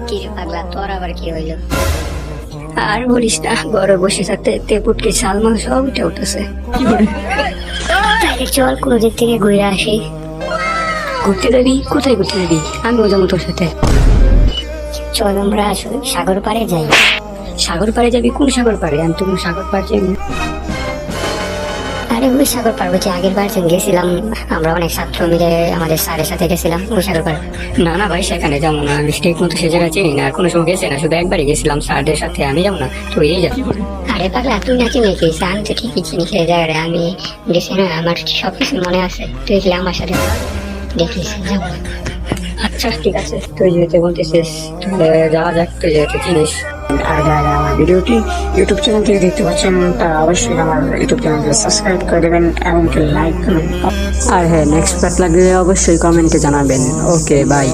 কি রে পাগলা, তোর আবার কি হইলো? আর বলিস না, ঘরে বসে থাকতে তেপুটকে সালমান সব উঠে উঠেছে। তাইলে চল কোনো দিক থেকে ঘুরে আসি। ঘুরতে যাবি? কোথায় ঘুরতে যাবি? আমিও যাবো তোর সাথে। চল আমরা আসলে সাগর পাড়ে যাই। সাগর পাড়ে যাবি? কোন সাগর পাড়ে? আমি তো কোনো সাগর পাড় যাই না। আরে ওই সাগর পাড় বলছি, আগের বার যে গেছিলাম আমরা অনেক ছাত্র মিলে আমাদের স্যারের সাথে গেছিলাম ওই সাগর পাড়। না না ভাই, সেখানে যাবো না। আমি ঠিক মতো সে জায়গা চিনি না, আর কোনো সময় গেছে না, শুধু একবারই গেছিলাম স্যারদের সাথে। আমি যাবো না, তুই যা। আরে পাগলা, তুই না চিনি কি? আমি তো ঠিকই চিনি সেই জায়গাটা। আমি গেছি না, আমার সবকিছু মনে আছে। তুই কি আমার সাথে দেখিস? যাবো। আচ্ছা ঠিক আছে, তুই যেহেতু বলতেছিস তাহলে যাওয়া যাক, তুই যেহেতু চিনিস। আর যারা আমার ভিডিওটি ইউটিউব চ্যানেল থেকে দেখতে পাচ্ছেন তারা অবশ্যই আমার ইউটিউব চ্যানেলকে সাবস্ক্রাইব করে দেবেন, এমনকি লাইক করবেন। আর হ্যাঁ, নেক্সট পার্ট লাগলে অবশ্যই কমেন্টে জানাবেন। Okay bye.